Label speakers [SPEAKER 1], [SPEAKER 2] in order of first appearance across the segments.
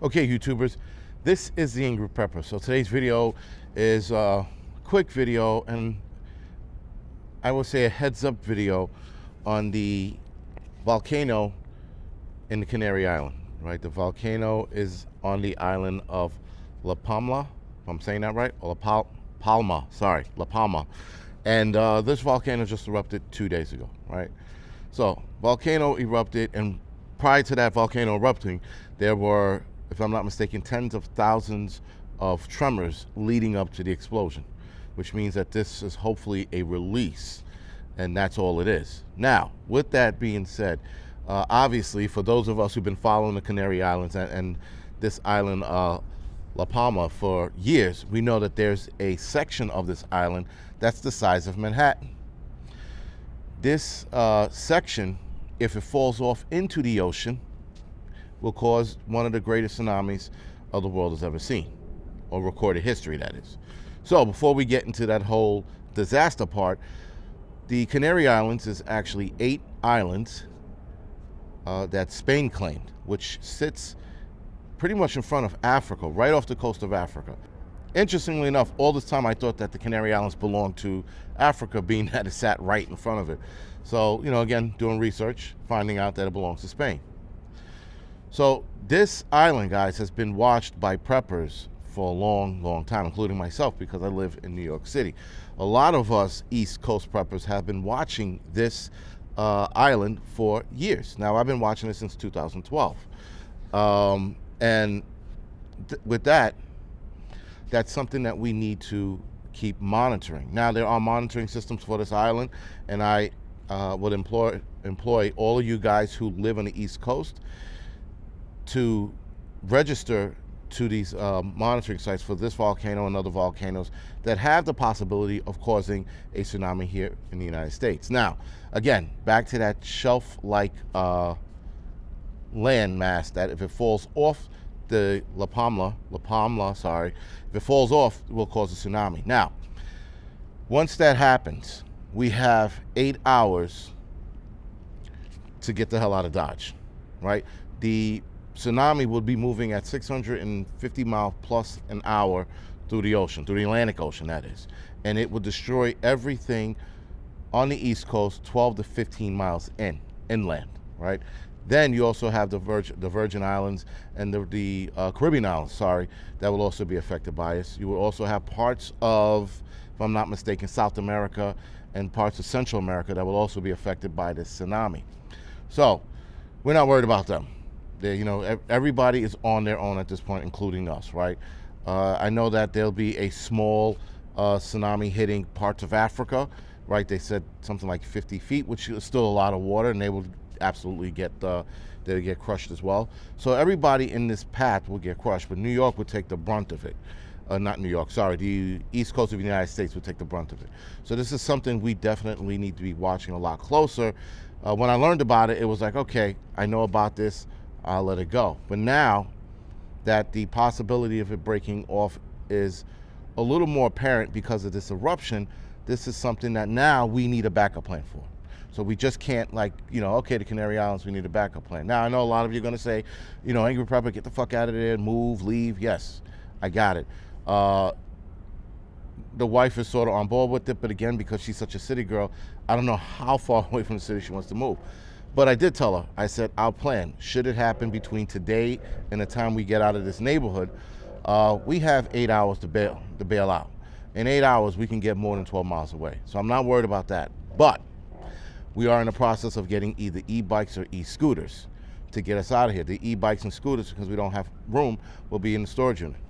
[SPEAKER 1] Okay, YouTubers, this is the Angryprepper. So today's video is a quick video, and I will say a heads up video on the volcano in the Canary Island, right? The volcano is on the island of La Palma, if I'm saying that right, or Palma, sorry, La Palma. And this volcano just erupted 2 days ago, right? So volcano erupted, and prior to that volcano erupting, there were, if I'm not mistaken, tens of thousands of tremors leading up to the explosion, which means that this is hopefully a release, and that's all it is. Now, with that being said, obviously, for those of us who've been following the Canary Islands and this island, La Palma, for years, we know that there's a section of this island that's the size of Manhattan. This section, if it falls off into the ocean, will cause one of the greatest tsunamis of the world has ever seen, or recorded history, that is. So before we get into that whole disaster part, the Canary Islands is actually 8 islands that Spain claimed, which sits pretty much in front of Africa, right off the coast of Africa. Interestingly enough, all this time I thought that the Canary Islands belonged to Africa, being that it sat right in front of it. So, again, doing research, finding out that it belongs to Spain. So this island, guys, has been watched by preppers for a long, long time, including myself, because I live in New York City. A lot of us East Coast preppers have been watching this island for years. Now, I've been watching it since 2012. With that, that's something that we need to keep monitoring. Now, there are monitoring systems for this island, and I would employ all of you guys who live on the East Coast to register to these monitoring sites for this volcano and other volcanoes that have the possibility of causing a tsunami here in the United States. Now, again, back to that shelf-like land mass that if it falls off the La Palma, if it falls off, it will cause a tsunami. Now, once that happens, we have 8 hours to get the hell out of Dodge, right? The tsunami will be moving at 650 miles plus an hour through the ocean, through the Atlantic Ocean, that is. And it will destroy everything on the East Coast 12 to 15 miles inland, right? Then you also have the Virgin Islands and the Caribbean Islands, that will also be affected by this. You will also have parts of, if I'm not mistaken, South America and parts of Central America that will also be affected by this tsunami. So we're not worried about them. Everybody is on their own at this point, including us, right? I know that there'll be a small tsunami hitting parts of Africa, right? They said something like 50 feet, which is still a lot of water, and they will absolutely get crushed as well. So everybody in this path will get crushed, but New York would take the brunt of it. Not New York, the East Coast of the United States would take the brunt of it. So this is something we definitely need to be watching a lot closer. When I learned about it, it was like, okay, I know about this, I'll let it go. But now that the possibility of it breaking off is a little more apparent because of this eruption, this is something that now we need a backup plan for. So we just can't okay, the Canary Islands, we need a backup plan. Now, I know a lot of you are going to say, Angryprepper, get the fuck out of there, move, leave. Yes, I got it. The wife is sort of on board with it, but again, because she's such a city girl, I don't know how far away from the city she wants to move. But I did tell her, I said, our plan, should it happen between today and the time we get out of this neighborhood, we have 8 hours to bail out. In 8 hours, we can get more than 12 miles away. So I'm not worried about that. But we are in the process of getting either e-bikes or e-scooters to get us out of here. The e-bikes and scooters, because we don't have room, will be in the storage unit.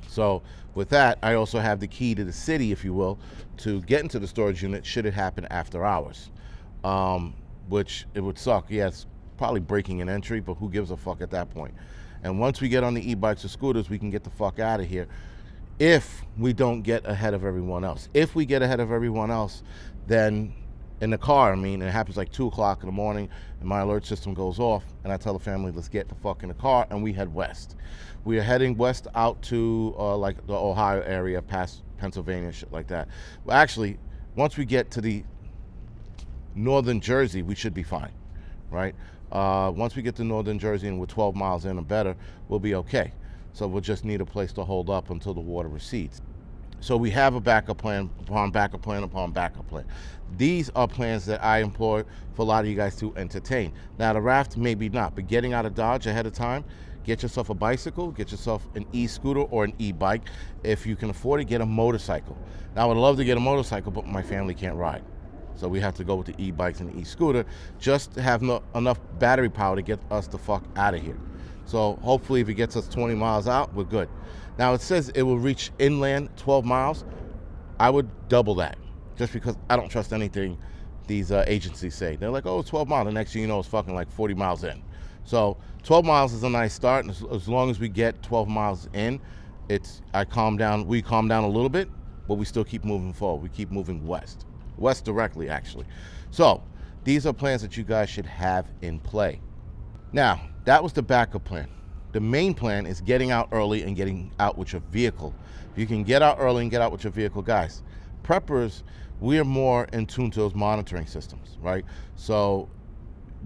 [SPEAKER 1] So with that, I also have the key to the city, if you will, to get into the storage unit should it happen after hours. Which it would suck. Yeah, it's probably breaking an entry, but who gives a fuck at that point? And once we get on the e-bikes or scooters, we can get the fuck out of here if we don't get ahead of everyone else. If we get ahead of everyone else, then in the car, it happens like 2 o'clock in the morning, and my alert system goes off, and I tell the family, let's get the fuck in the car, and we head west. We are heading west out to like the Ohio area, past Pennsylvania, shit like that. Well, actually, once we get to the northern Jersey, we should be fine, right? Once we get to northern Jersey and we're 12 miles in or better, we'll be okay. So we'll just need a place to hold up until the water recedes. So we have a backup plan upon backup plan upon backup plan. These are plans that I employ for a lot of you guys to entertain. Now the raft, maybe not, but getting out of Dodge ahead of time, get yourself a bicycle, get yourself an e-scooter or an e-bike. If you can afford it, get a motorcycle. Now I would love to get a motorcycle, but my family can't ride. So we have to go with the e-bikes and the e-scooter just to have enough battery power to get us the fuck out of here. So hopefully if it gets us 20 miles out, we're good. Now it says it will reach inland 12 miles. I would double that just because I don't trust anything these agencies say. They're like, oh, it's 12 miles. The next thing you know, it's fucking like 40 miles in. So 12 miles is a nice start. And as long as we get 12 miles in, we calm down a little bit, but we still keep moving forward. We keep moving west directly, actually. So these are plans that you guys should have in play. Now, that was the backup plan. The main plan is getting out early and getting out with your vehicle. If you can get out early and get out with your vehicle, guys, preppers, we're more in tune to those monitoring systems, right? So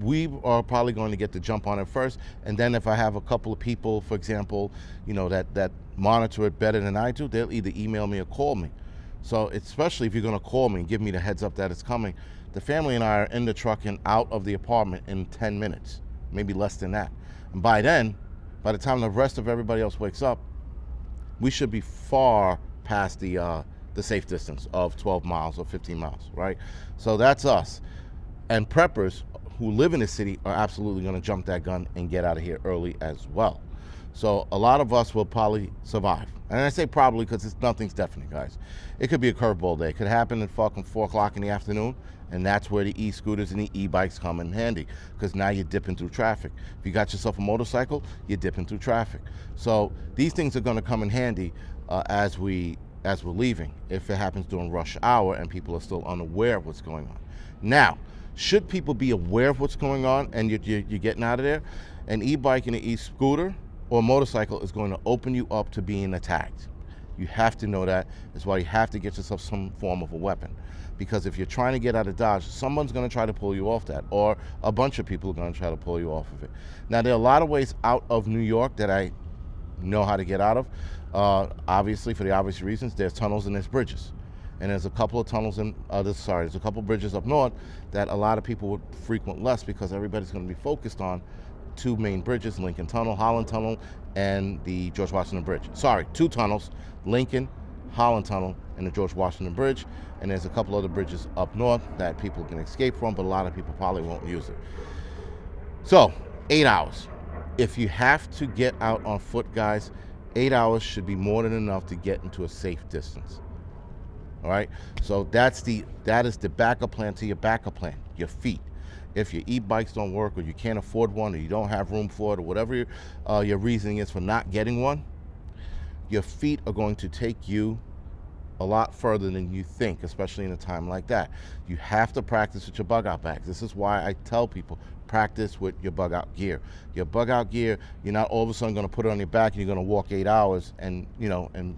[SPEAKER 1] we are probably going to get the jump on it first, and then if I have a couple of people, for example, that monitor it better than I do, they'll either email me or call me. So especially if you're going to call me and give me the heads up that it's coming, the family and I are in the truck and out of the apartment in 10 minutes, maybe less than that. And by the time the rest of everybody else wakes up, we should be far past the safe distance of 12 miles or 15 miles, right? So that's us. And preppers who live in the city are absolutely going to jump that gun and get out of here early as well. So a lot of us will probably survive. And I say probably because nothing's definite, guys. It could be a curveball day. It could happen at fucking 4 o'clock in the afternoon, and that's where the e-scooters and the e-bikes come in handy, because now you're dipping through traffic. If you got yourself a motorcycle, you're dipping through traffic. So these things are going to come in handy as we're leaving, if it happens during rush hour and people are still unaware of what's going on. Now, should people be aware of what's going on and you're getting out of there, an e-bike and an e-scooter or motorcycle is going to open you up to being attacked. You have to know that. That's why you have to get yourself some form of a weapon. Because if you're trying to get out of Dodge, someone's going to try to pull you off that, or a bunch of people are going to try to pull you off of it. Now, there are a lot of ways out of New York that I know how to get out of. Obviously, for the obvious reasons, there's tunnels and there's bridges. And there's a couple of tunnels there's a couple of bridges up north that a lot of people would frequent less, because everybody's going to be focused on 2 main bridges, Lincoln Tunnel, Holland Tunnel, and the George Washington Bridge. Sorry, 2 tunnels, Lincoln, Holland Tunnel, and the George Washington Bridge. And there's a couple other bridges up north that people can escape from, but a lot of people probably won't use it. So, 8 hours. If you have to get out on foot, guys, 8 hours should be more than enough to get into a safe distance. All right? So that is the backup plan to your backup plan, your feet. If your e-bikes don't work, or you can't afford one, or you don't have room for it, or whatever your reasoning is for not getting one, your feet are going to take you a lot further than you think, especially in a time like that. You have to practice with your bug out bags. This is why I tell people, practice with your bug out gear. Your bug out gear, you're not all of a sudden going to put it on your back and you're going to walk 8 hours and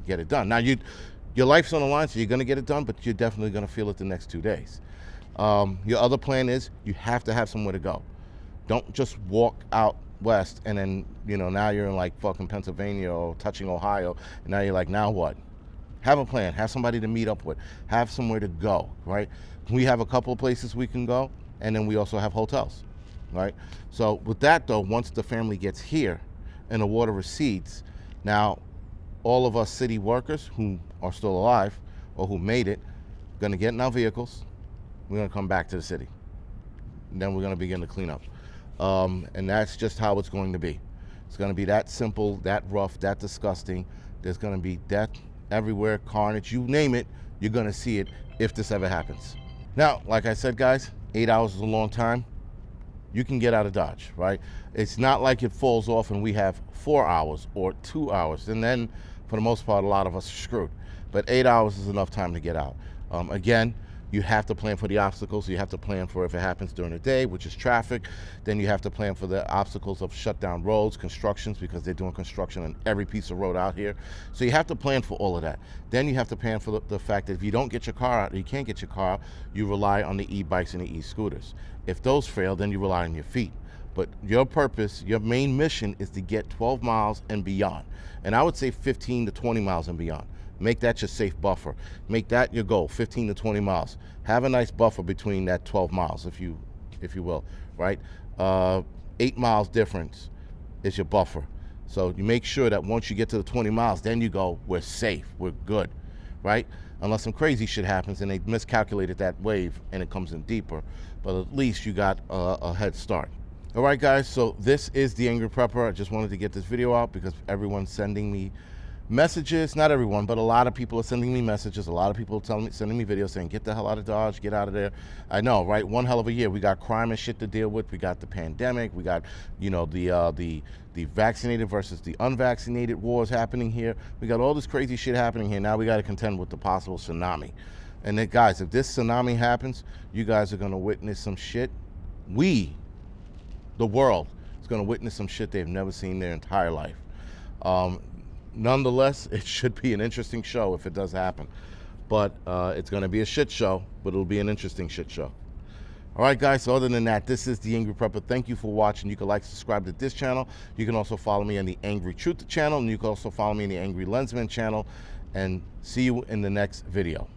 [SPEAKER 1] get it done. Now your life's on the line, so you're going to get it done, but you're definitely going to feel it the next 2 days. Your other plan is you have to have somewhere to go. Don't just walk out west and then, now you're in like fucking Pennsylvania or touching Ohio, and now you're like, now what? Have a plan. Have somebody to meet up with. Have somewhere to go, right? We have a couple of places we can go, and then we also have hotels, right? So with that, though, once the family gets here and the water recedes, now all of us city workers who are still alive or who made it, going to get in our vehicles. We're going to come back to the city. And then we're going to begin to clean up. And that's just how it's going to be. It's going to be that simple, that rough, that disgusting. There's going to be death everywhere, carnage, you name it, you're going to see it if this ever happens. Now, like I said, guys, 8 hours is a long time. You can get out of Dodge, right? It's not like it falls off and we have 4 hours or 2 hours. And then, for the most part, a lot of us are screwed. But 8 hours is enough time to get out. Again, You have to plan for the obstacles. So you have to plan for if it happens during the day, which is traffic. Then you have to plan for the obstacles of shut down roads, constructions, because they're doing construction on every piece of road out here. So you have to plan for all of that. Then you have to plan for the fact that if you don't get your car out, or you can't get your car out, you rely on the e-bikes and the e-scooters. If those fail, then you rely on your feet. But your purpose, your main mission is to get 12 miles and beyond. And I would say 15 to 20 miles and beyond. Make that your safe buffer. Make that your goal, 15 to 20 miles. Have a nice buffer between that 12 miles, if you will, right? 8 miles difference is your buffer. So you make sure that once you get to the 20 miles, then you go, we're safe, we're good, right? Unless some crazy shit happens and they miscalculated that wave and it comes in deeper, but at least you got a head start. All right, guys, so this is the Angry Prepper. I just wanted to get this video out because everyone's sending me messages. Not everyone, but a lot of people are sending me messages. A lot of people sending me videos saying, get the hell out of Dodge, get out of there. I know, right? One hell of a year. We got crime and shit to deal with. We got the pandemic. We got, you know, the vaccinated versus the unvaccinated wars happening here. We got all this crazy shit happening here. Now we got to contend with the possible tsunami. And then, guys, if this tsunami happens, you guys are going to witness some shit. The world, is going to witness some shit they've never seen in their entire life. Nonetheless, it should be an interesting show if it does happen. But it's going to be a shit show, but it'll be an interesting shit show. All right, guys, so other than that, this is the Angry Prepper. Thank you for watching. You can like, subscribe to this channel. You can also follow me on the Angry Truth channel, and you can also follow me on the Angry Lensman channel. And see you in the next video.